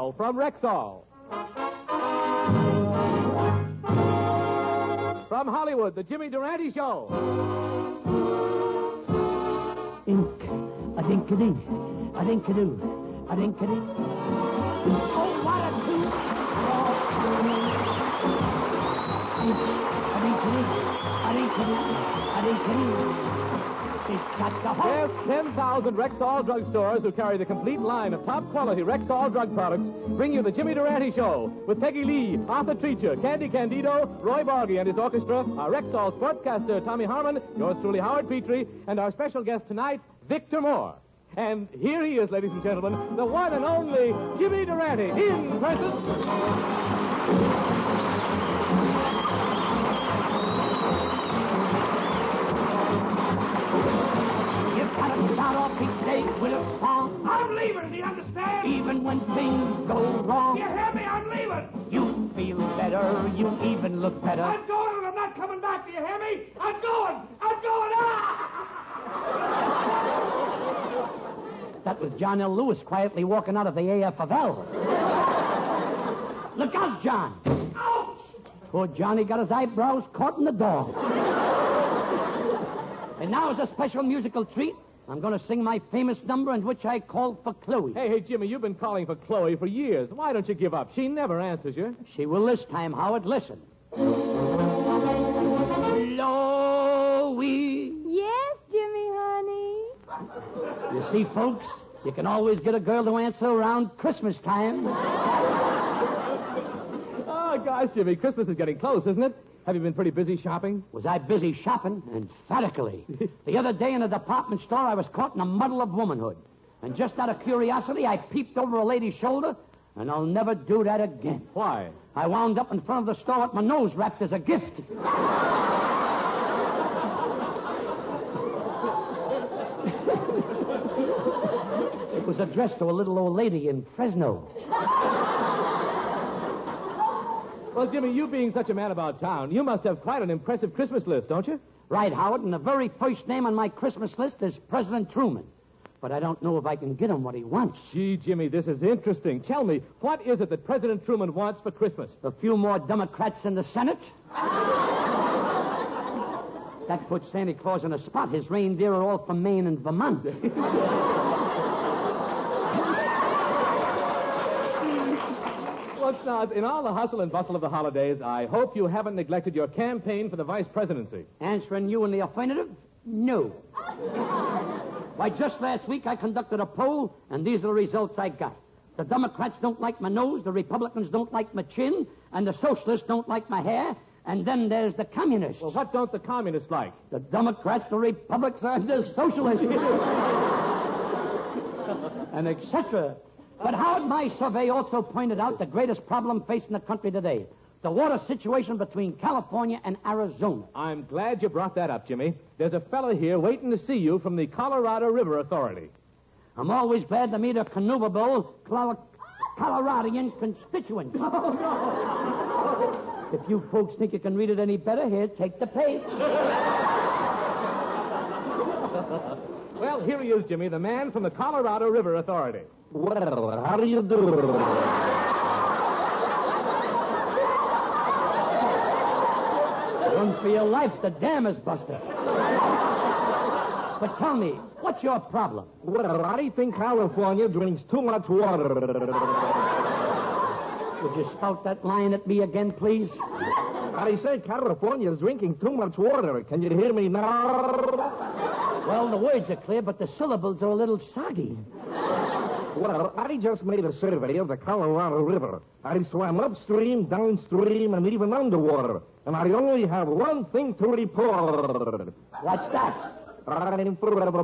now from Rexall. From Hollywood, the Jimmy Durante Show. Ink, a dink-a-dink, a dink-a-doo, a dink-a-dink. Oh, what a toot! A dink-a-dink, a dink-a-dink, a dink-a-dink. It's got the whole... Yes, 10,000 Rexall drugstores who carry the complete line of top-quality Rexall drug products bring you the Jimmy Durante Show with Peggy Lee, Arthur Treacher, Candy Candido, Roy Borgie and his orchestra, our Rexall sportscaster Tommy Harmon, yours truly Howard Petrie, and our special guest tonight, Victor Moore. And here he is, ladies and gentlemen, the one and only Jimmy Durante in person. Start off each day with a song. I'm leaving, do you understand? Even when things go wrong. You hear me? I'm leaving. You feel better. You even look better. I'm going and I'm not coming back. Do you hear me? I'm going. I'm going. That was John L. Lewis quietly walking out of the AFL. Look out, John. Ouch! Poor Johnny got his eyebrows caught in the dog. And now as a special musical treat, I'm going to sing my famous number in which I called for Chloe. Hey, Jimmy, you've been calling for Chloe for years. Why don't you give up? She never answers you. She will this time, Howard. Listen. Chloe. Yes, Jimmy, honey. You see, folks, you can always get a girl to answer around Christmas time. Oh, gosh, Jimmy, Christmas is getting close, isn't it? Have you been pretty busy shopping? Was I busy shopping? Emphatically. The other day in a department store, I was caught in a muddle of womanhood. And just out of curiosity, I peeped over a lady's shoulder, and I'll never do that again. Why? I wound up in front of the store with my nose wrapped as a gift. It was addressed to a little old lady in Fresno. Well, Jimmy, you being such a man about town, you must have quite an impressive Christmas list, don't you? Right, Howard, and the very first name on my Christmas list is President Truman. But I don't know if I can get him what he wants. Gee, Jimmy, this is interesting. Tell me, what is it that President Truman wants for Christmas? A few more Democrats in the Senate. That puts Santa Claus in a spot. His reindeer are all from Maine and Vermont. Well, Snods, in all the hustle and bustle of the holidays, I hope you haven't neglected your campaign for the vice presidency. Answering you in the affirmative? No. Why, just last week I conducted a poll, and these are the results I got. The Democrats don't like my nose, the Republicans don't like my chin, and the Socialists don't like my hair, and then there's the Communists. Well, what don't the Communists like? The Democrats, the Republicans, and the Socialists. And etc. But Howard, my survey also pointed out the greatest problem facing the country today, the water situation between California and Arizona. I'm glad you brought that up, Jimmy. There's a fellow here waiting to see you from the Colorado River Authority. I'm always glad to meet a canoeable Coloradian constituent. If you folks think you can read it any better, here, take the page. Well, here he is, Jimmy, the man from the Colorado River Authority. Well, how do you do? Run for your life, the dam is busted. But tell me, what's your problem? Well, I think California drinks too much water. Would you spout that line at me again, please? I said California's drinking too much water. Can you hear me now? Well, the words are clear, but the syllables are a little soggy. Well, I just made a survey of the Colorado River. I swam upstream, downstream, and even underwater. And I only have one thing to report. What's that? I'm forever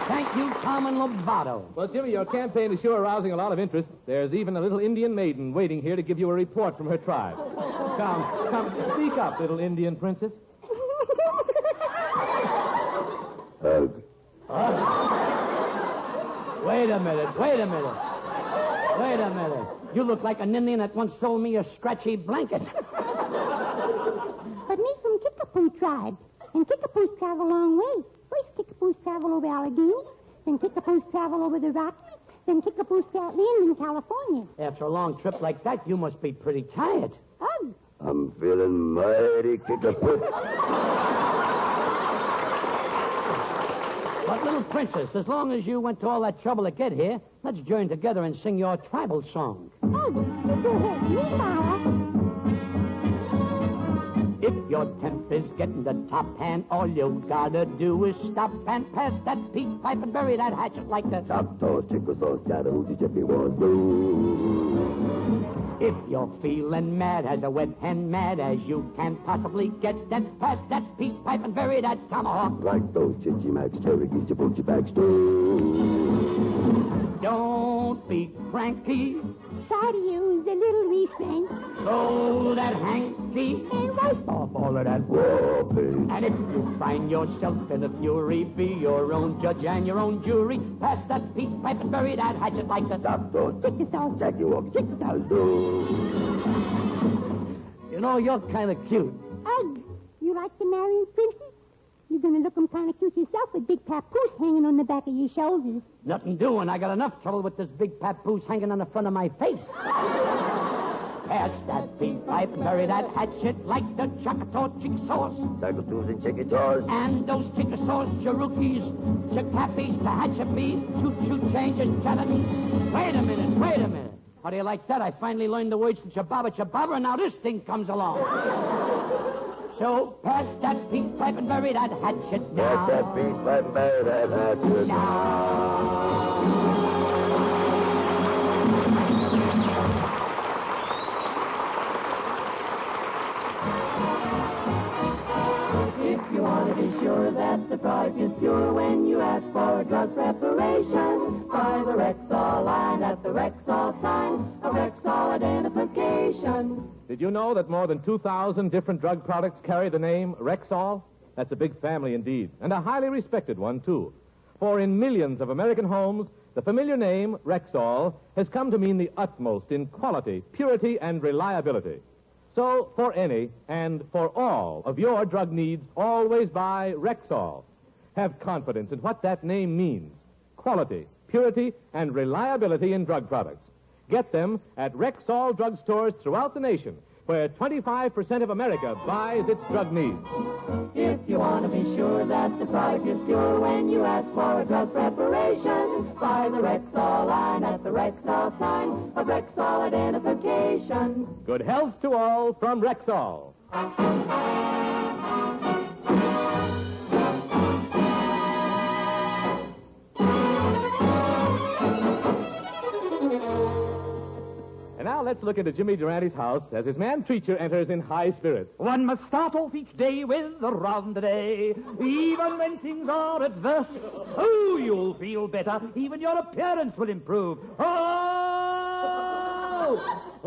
Thank you, Carmen Lovato. Well, Jimmy, your campaign is sure arousing a lot of interest. There's even a little Indian maiden waiting here to give you a report from her tribe. Come, speak up, little Indian princess. Wait a minute. You look like an Indian that once sold me a scratchy blanket. tribe. And kickapoos travel a long way. First, kickapoos travel over Allegheny. Then kickapoos travel over the Rockies. Then kickapoos land in California. After a long trip like that, you must be pretty tired. Ugh. I'm feeling mighty kickapoo. But, little princess, as long as you went to all that trouble to get here, let's join together and sing your tribal song. Ugh. You go ahead. Me, Mara. If your temp is getting the top hand, all you gotta do is stop and pass that peace pipe and bury that hatchet like the Chop toss, chicken sauce, chatter, hoochie, chippy, was do. If you're feeling mad as a wet hen, mad as you can possibly get, then pass that peace pipe and bury that tomahawk. Like those chinchy macs, cherokees, jabuchi bags do. Don't be cranky. Try to use a little restraint. Throw that hanky And roast off all of that. Whoopee. And if you find yourself in a fury, be your own judge and your own jury. Pass that peace pipe and bury that hatchet like the Chop toss, chicken sauce. Jackie walk, chicken sauce do. You know, you're kind of cute. Ugh. You like to marry a princess? You're going to look 'em kind of cute yourself with big papoose hanging on the back of your shoulders. Nothing doing. I got enough trouble with this big papoose hanging on the front of my face. Pass that peace pipe and bury that hatchet like the Choctaw chick sauce. Choctaws and chicken toss. And those Chickasaws, Cherokees, Chickappies, Tehachapi, choo-choo changes, Chattanooga. Wait a minute. How do you like that? I finally learned the words to Chababa, and now this thing comes along. So pass that peace pipe and bury that hatchet now. Pass that piece, pipe, bury that hatchet. If you want to be sure that the product is pure when you ask for a drug preparation, buy the Rexall line at the Rexall sign, a Rexall identification. Did you know that more than 2,000 different drug products carry the name Rexall? That's a big family indeed, and a highly respected one, too. For in millions of American homes, the familiar name Rexall has come to mean the utmost in quality, purity, and reliability. So, for any and for all of your drug needs, always buy Rexall. Have confidence in what that name means. Quality, purity, and reliability in drug products. Get them at Rexall drugstores throughout the nation, where 25% of America buys its drug needs. If you want to be sure that the product is pure when you ask for a drug preparation, buy the Rexall line at the Rexall sign, a Rexall identification. Good health to all from Rexall. And now let's look into Jimmy Durante's house as his man Treacher enters in high spirits. One must start off each day with a round-a-day, even when things are adverse. Oh, you'll feel better. Even your appearance will improve.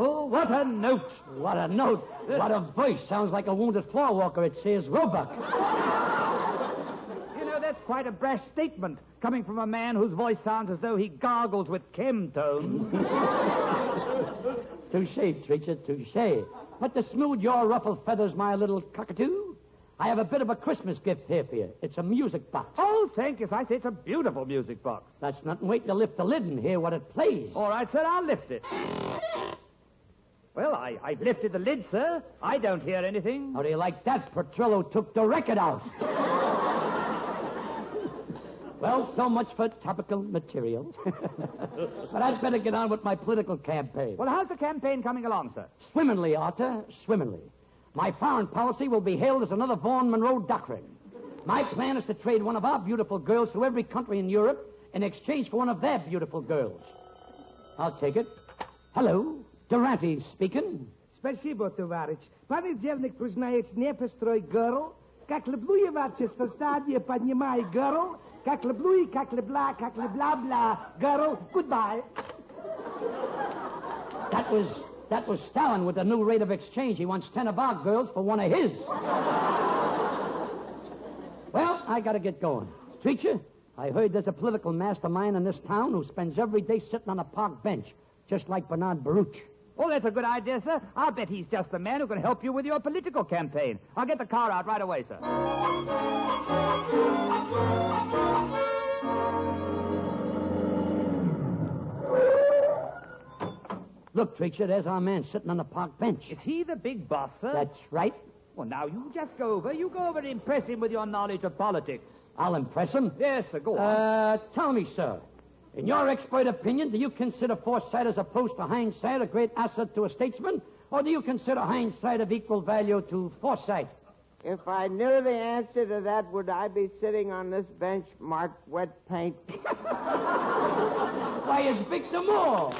Oh, what a note. What a note. What a voice. Sounds like a wounded floor walker at Sears Roebuck. You know, that's quite a brash statement, coming from a man whose voice sounds as though he gargles with chemtones. Touche, Treacher, touche. But to smooth your ruffled feathers, my little cockatoo, I have a bit of a Christmas gift here for you. It's a music box. Oh, thank you, sir. I say it's a beautiful music box. That's nothing. Wait till you lift the lid and hear what it plays. All right, sir, I'll lift it. Well, I've lifted the lid, sir. I don't hear anything. How do you like that? Petrillo took the record out. Well, so much for topical material. But I'd better get on with my political campaign. Well, how's the campaign coming along, sir? Swimmingly, Arthur, swimmingly. My foreign policy will be hailed as another Vaughan Monroe doctrine. My plan is to trade one of our beautiful girls to every country in Europe in exchange for one of their beautiful girls. I'll take it. Hello, Durante speaking. Спасибо, товарищ. Понедельник признается непострой girl. Как люблю я вас, стадия поднимай girl. Как люблю и как любла, girl. Goodbye. That was Stalin with the new rate of exchange. He wants 10 of our girls for one of his. Well, I got to get going. Treacher, I heard there's a political mastermind in this town who spends every day sitting on a park bench, just like Bernard Baruch. Oh, that's a good idea, sir. I'll bet he's just the man who can help you with your political campaign. I'll get the car out right away, sir. Look, Treacher, there's our man sitting on the park bench. Is he the big boss, sir? That's right. Well, now, you just go over. You go over and impress him with your knowledge of politics. I'll impress him. Yes, sir, go on. Tell me, sir, in your expert opinion, do you consider foresight as opposed to hindsight a great asset to a statesman? Or do you consider hindsight of equal value to foresight? If I knew the answer to that, would I be sitting on this bench marked wet paint? Why, it's Victor Moore.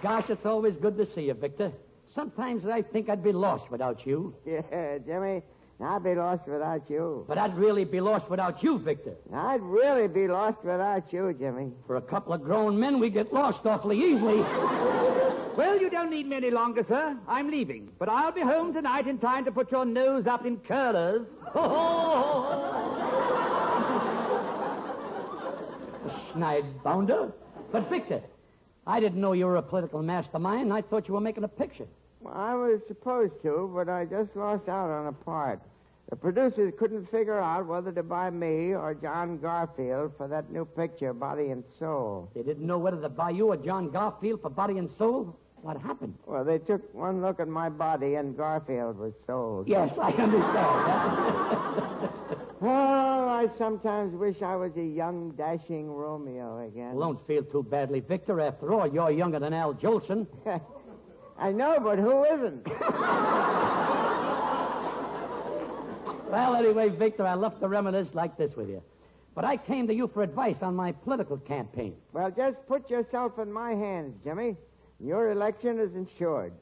Gosh, it's always good to see you, Victor. Sometimes I think I'd be lost without you. Yeah, Jimmy, I'd be lost without you. But I'd really be lost without you, Victor. I'd really be lost without you, Jimmy. For a couple of grown men, we get lost awfully easily. Well, you don't need me any longer, sir. I'm leaving. But I'll be home tonight in time to put your nose up in curlers. Schneid bounder. But, Victor, I didn't know you were a political mastermind. I thought you were making a picture. Well, I was supposed to, but I just lost out on a part. The producers couldn't figure out whether to buy me or John Garfield for that new picture, Body and Soul. They didn't know whether to buy you or John Garfield for Body and Soul? What happened? Well, they took one look at my body and Garfield was sold. Yes, I understand. Oh, I sometimes wish I was a young, dashing Romeo again. Well, don't feel too badly, Victor. After all, you're younger than Al Jolson. I know, but who isn't? Well, anyway, Victor, I love to reminisce like this with you. But I came to you for advice on my political campaign. Well, just put yourself in my hands, Jimmy. Your election is insured.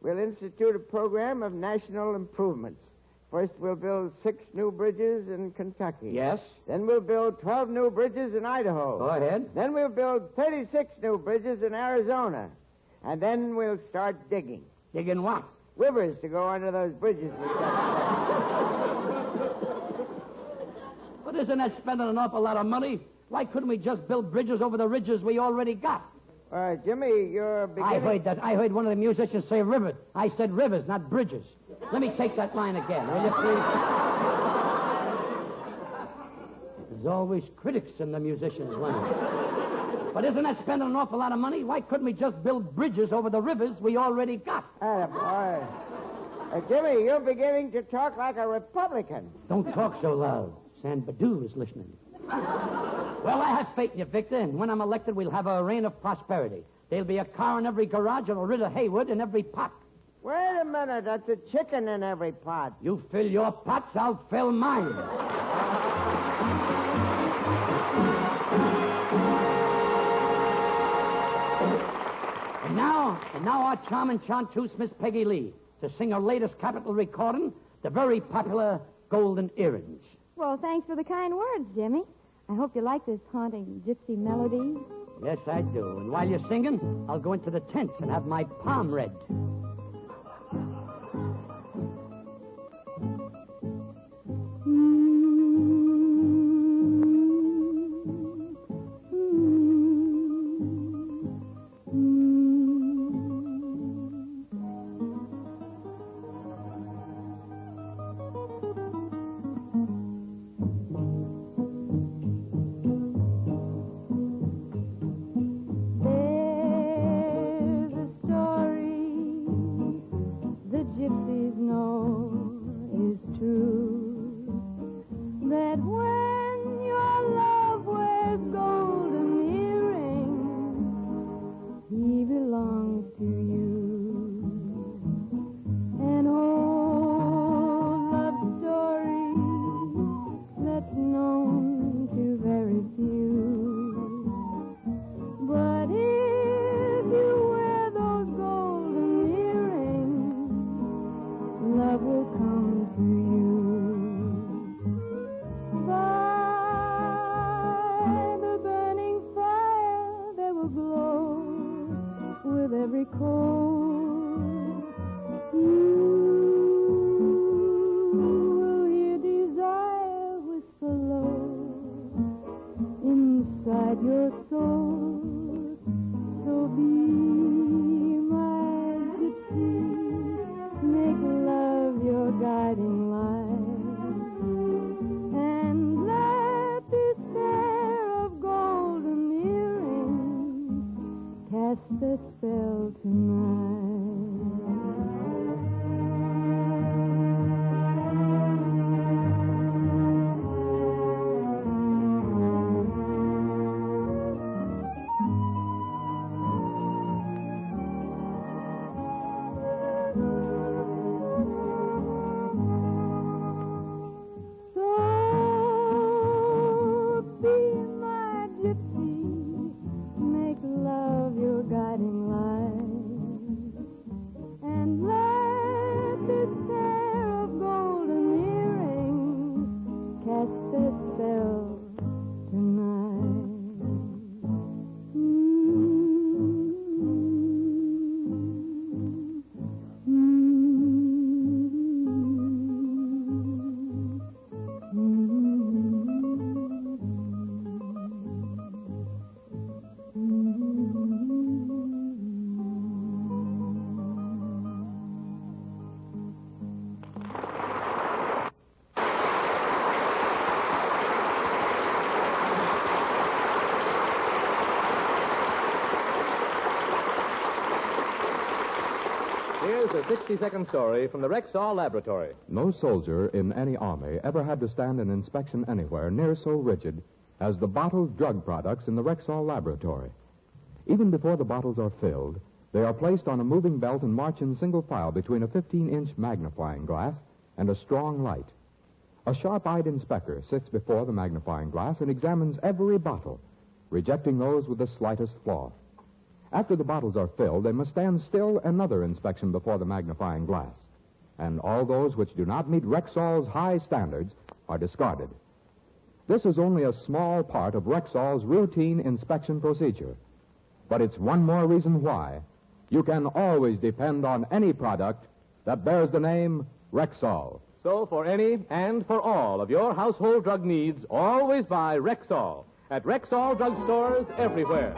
We'll institute a program of national improvements. First, we'll build 6 new bridges in Kentucky. Yes? Then we'll build 12 new bridges in Idaho. Go ahead. Then we'll build 36 new bridges in Arizona. And then we'll start digging. Digging what? Rivers to go under those bridges we But isn't that spending an awful lot of money? Why couldn't we just build bridges over the ridges we already got? Jimmy, you're beginning... I heard one of the musicians say river. I said rivers, not bridges. Let me take that line again, will you, please? There's always critics in the musician's line. But isn't that spending an awful lot of money? Why couldn't we just build bridges over the rivers we already got? Boy. Jimmy, you're beginning to talk like a Republican. Don't talk so loud. San Badu is listening. Well, I have faith in you, Victor, and when I'm elected, we'll have a reign of prosperity. There'll be a car in every garage and a rid of Haywood in every pot. Wait a minute, that's a chicken in every pot. You fill your pots, I'll fill mine. And now our charming chanteuse, Miss Peggy Lee, to sing her latest capital recording, the very popular Golden Earrings. Well, thanks for the kind words, Jimmy. I hope you like this haunting gypsy melody. Yes, I do. And while you're singing, I'll go into the tents and have my palm read. Will hear desire whisper low. cast a spell tonight. Here's a 60-second story from the Rexall Laboratory. No soldier in any army ever had to stand an inspection anywhere near so rigid as the bottled drug products in the Rexall Laboratory. Even before the bottles are filled, they are placed on a moving belt and march in single file between a 15-inch magnifying glass and a strong light. A sharp-eyed inspector sits before the magnifying glass and examines every bottle, rejecting those with the slightest flaw. After the bottles are filled, they must stand still another inspection before the magnifying glass. And all those which do not meet Rexall's high standards are discarded. This is only a small part of Rexall's routine inspection procedure. But it's one more reason why you can always depend on any product that bears the name Rexall. So for any and for all of your household drug needs, always buy Rexall at Rexall drugstores everywhere.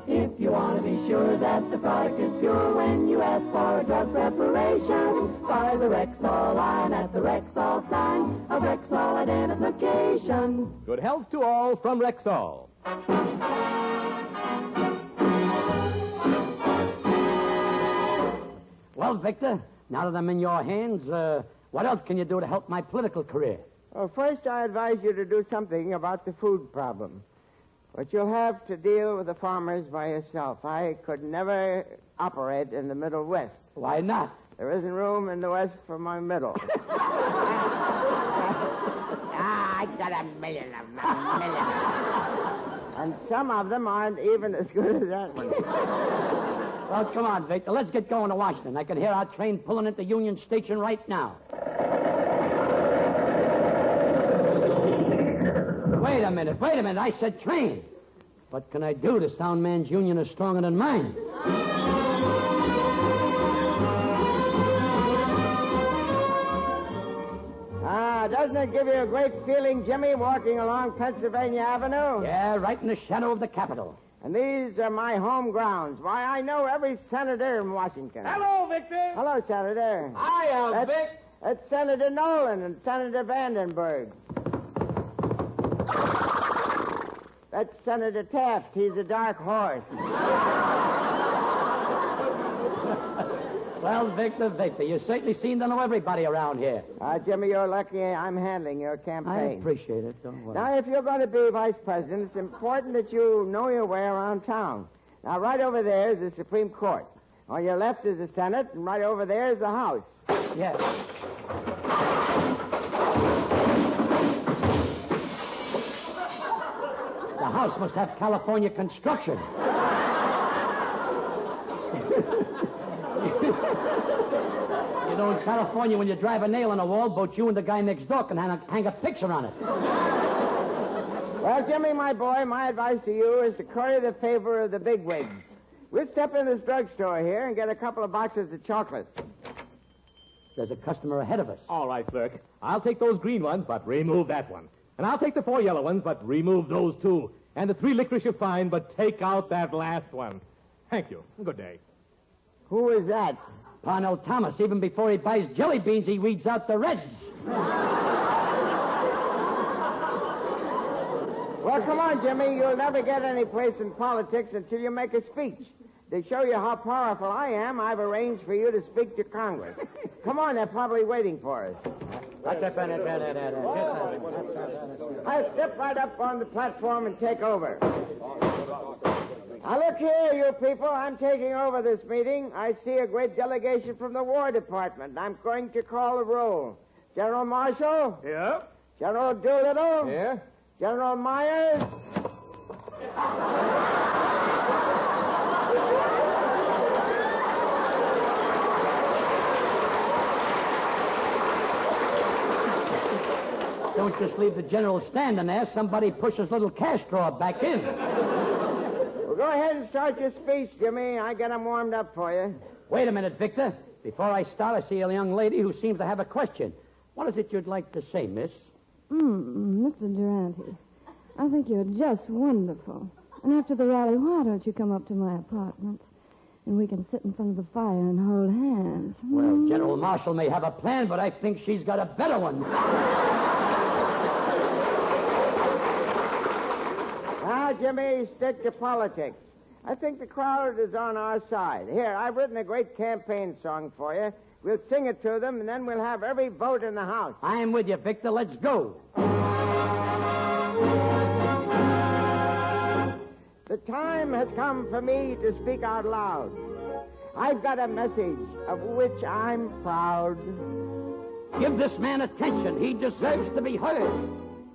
If you want to be sure that the product is pure when you ask for a drug preparation, buy the Rexall line at the Rexall sign of Rexall identification. Good health to all from Rexall. Well, Victor, now that I'm in your hands, what else can you do to help my political career? Well, first I advise you to do something about the food problem. But you'll have to deal with the farmers by yourself. I could never operate in the Middle West. Why not? There isn't room in the West for my middle. I got a million of them, a million. And some of them aren't even as good as that one. Well, come on, Victor. Let's get going to Washington. I can hear our train pulling into Union Station right now. Wait a minute. I said train. What can I do? The sound man's union is stronger than mine. Doesn't it give you a great feeling, Jimmy, walking along Pennsylvania Avenue? Yeah, right in the shadow of the Capitol. And these are my home grounds. Why, I know every senator in Washington. Hello, Victor. Hello, Senator. Hiya, Vic. That's Senator Nolan and Senator Vandenberg. That's Senator Taft. He's a dark horse. Well, Victor, you certainly seem to know everybody around here. Jimmy, you're lucky I'm handling your campaign. I appreciate it. Don't worry. Now, if you're going to be vice president, it's important that you know your way around town. Now, right over there is the Supreme Court. On your left is the Senate, and right over there is the House. Yes. The house must have California construction. You know, in California, when you drive a nail in a wall, both you and the guy next door can hang a picture on it. Well, Jimmy, my boy, my advice to you is to curry the favor of the bigwigs. We'll step in this drugstore here and get a couple of boxes of chocolates. There's a customer ahead of us. All right, clerk. I'll take those green ones, but remove that one. And I'll take the 4 yellow ones, but remove those 2. And the 3 licorice you find, but take out that last one. Thank you. Good day. Who is that? Parnell Thomas. Even before he buys jelly beans, he weeds out the reds. Well, come on, Jimmy. You'll never get any place in politics until you make a speech. To show you how powerful I am, I've arranged for you to speak to Congress. Come on, they're probably waiting for us. I'll step right up on the platform and take over. Now, look here, you people. I'm taking over this meeting. I see a great delegation from the War Department. I'm going to call the roll. General Marshall? Yeah? General Doolittle? Here? General Myers? Don't just leave the general standing there. Somebody push his little cash drawer back in. Well, go ahead and start your speech, Jimmy. I got 'em warmed up for you. Wait a minute, Victor. Before I start, I see a young lady who seems to have a question. What is it you'd like to say, miss? Mr. Durante, I think you're just wonderful. And after the rally, why don't you come up to my apartment? And we can sit in front of the fire and hold hands. Well, General Marshall may have a plan, but I think she's got a better one. Now, Jimmy, stick to politics. I think the crowd is on our side. Here, I've written a great campaign song for you. We'll sing it to them, and then we'll have every vote in the House. I'm with you, Victor. Let's go. The time has come for me to speak out loud. I've got a message of which I'm proud. Give this man attention. He deserves to be heard.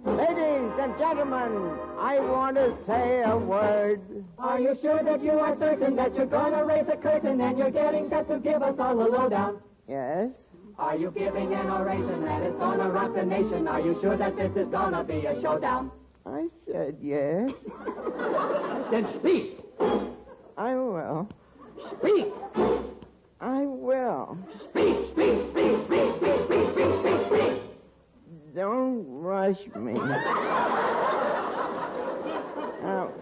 Ladies and gentlemen, I want to say a word. Are you sure that you are certain that you're gonna raise a curtain and you're getting set to give us all the lowdown? Yes? Are you giving an oration that is gonna rock the nation? Are you sure that this is gonna be a showdown? I said yes. Then speak. I will. Speak. I will. Speak, speak, speak, speak, speak, speak, speak, speak, speak. Don't rush me.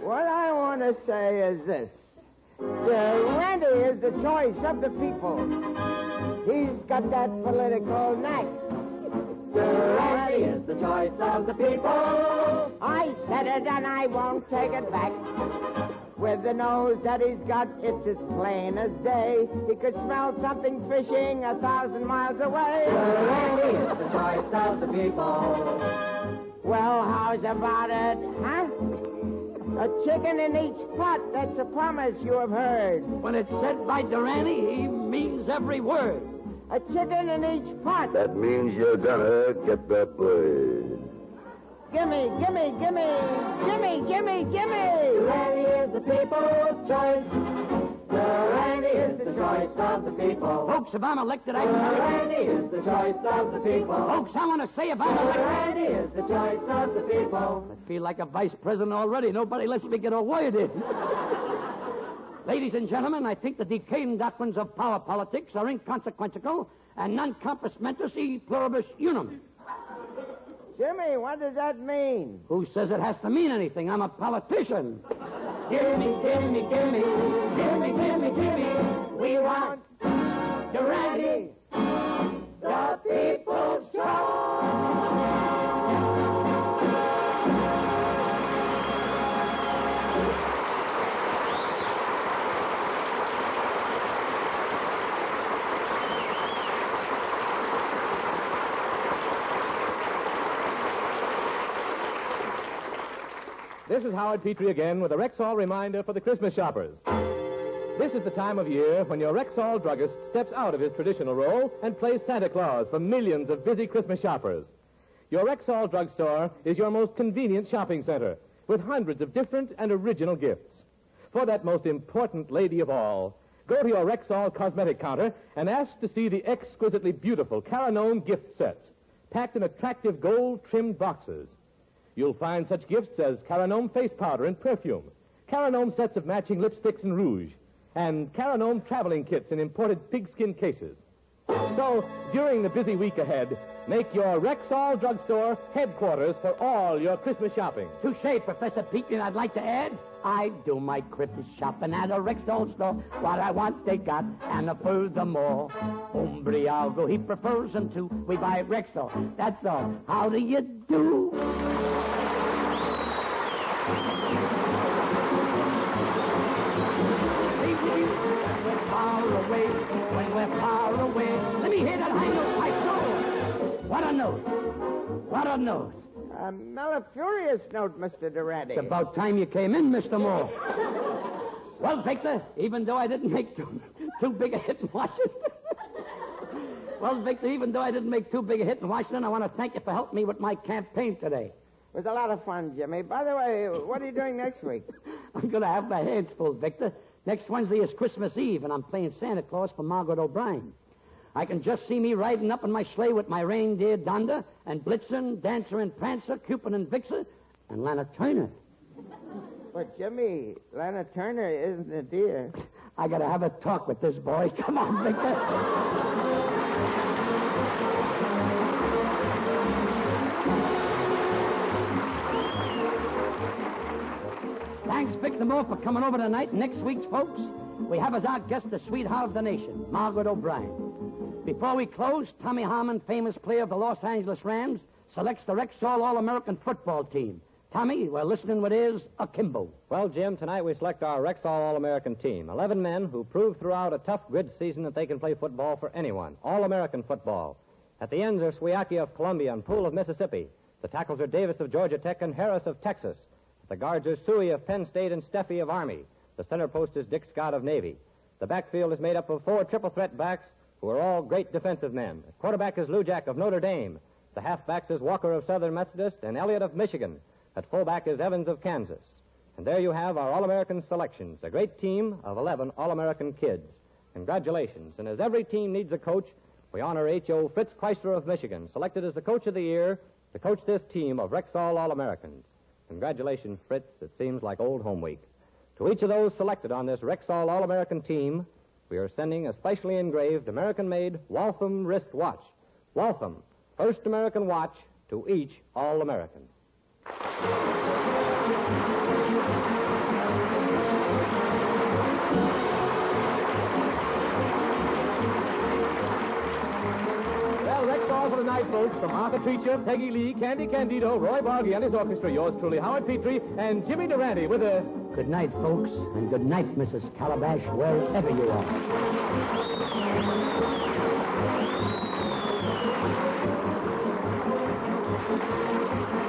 What I want to say is this. Durante is the choice of the people. He's got that political knack. Durante is the choice of the people. I said it and I won't take it back. With the nose that he's got, it's as plain as day. He could smell something fishing 1,000 miles away. Durante is the choice of the people. Well, how's about it, huh? A chicken in each pot, that's a promise you have heard. When it's said by Durante, he means every word. A chicken in each pot. That means you're gonna get that bird. Gimme, gimme, gimme, gimme, gimme, gimme. Durante is the people's choice. Durante is the choice of the people. Folks, if I'm elected, Durante is the choice of the people. Folks, I want to say if I'm elected. Durante is the choice of the people. I feel like a vice president already. Nobody lets me get a word in. Ladies and gentlemen, I think the decaying doctrines of power politics are inconsequential and non compos mentis e pluribus unum. Jimmy, what does that mean? Who says it has to mean anything? I'm a politician. Gimme, gimme, gimme, Jimmy, Jimmy, Jimmy. We want Durante, the people's choice. This is Howard Petrie again with a Rexall reminder for the Christmas shoppers. This is the time of year when your Rexall druggist steps out of his traditional role and plays Santa Claus for millions of busy Christmas shoppers. Your Rexall drugstore is your most convenient shopping center with hundreds of different and original gifts. For that most important lady of all, go to your Rexall cosmetic counter and ask to see the exquisitely beautiful Caranome gift sets packed in attractive gold-trimmed boxes. You'll find such gifts as Caranome face powder and perfume, Caranome sets of matching lipsticks and rouge, and Caranome traveling kits in imported pigskin cases. So, during the busy week ahead, make your Rexall drugstore headquarters for all your Christmas shopping. Touche, Professor Petrie, and I'd like to add, I do my Christmas shopping at a Rexall store. What I want, they got, and furthermore, Umbriago, he prefers them too. We buy Rexall, that's all. How do you do? Leave me What a note. What a note. A mellifluous note, Mr. Durante. It's about time you came in, Mr. Moore. Well, Victor, even though I didn't make too big a hit in Washington. Well, Victor, even though I didn't make too big a hit in Washington, I want to thank you for helping me with my campaign today. It was a lot of fun, Jimmy. By the way, what are you doing next week? I'm going to have my hands full, Victor. Next Wednesday is Christmas Eve, and I'm playing Santa Claus for Margaret O'Brien. I can just see me riding up in my sleigh with my reindeer Donda and Blitzen, Dancer and Prancer, Cupid and Vixen, and Lana Turner. But, Jimmy, Lana Turner isn't a deer. I got to have a talk with this boy. Come on, Victor. Thanks, Victor Moore, for coming over tonight. Next week, folks, we have as our guest the sweetheart of the nation, Margaret O'Brien. Before we close, Tommy Harmon, famous player of the Los Angeles Rams, selects the Rexall All-American football team. Tommy, we're listening with ears akimbo. Well, Jim, tonight we select our Rexall All-American team. 11 men who prove throughout a tough grid season that they can play football for anyone. All-American football. At the ends are Swiacki of Columbia and Poole of Mississippi. The tackles are Davis of Georgia Tech and Harris of Texas. The guards are Suey of Penn State and Steffi of Army. The center post is Dick Scott of Navy. The backfield is made up of 4 triple-threat backs who are all great defensive men. The quarterback is Lou Jack of Notre Dame. The halfbacks is Walker of Southern Methodist and Elliott of Michigan. At fullback is Evans of Kansas. And there you have our All-American selections, a great team of 11 All-American kids. Congratulations. And as every team needs a coach, we honor H.O. Fritz Chrysler of Michigan, selected as the coach of the year to coach this team of Rexall All-Americans. Congratulations, Fritz. It seems like old home week. To each of those selected on this Rexall All-American team, we are sending a specially engraved American-made Waltham wrist watch. Waltham, first American watch to each All-American. Well, that's all for tonight, folks. From Arthur Treacher, Peggy Lee, Candy Candido, Roy Bargy and his orchestra, yours truly, Howard Petrie, and Jimmy Durante with a... Good night, folks, and good night, Mrs. Calabash, wherever you are.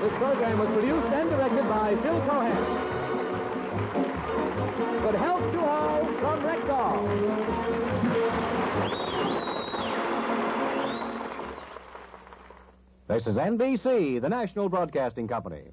This program was produced and directed by Phil Cohan. Good health to all from Rexall. This is NBC, the National Broadcasting Company.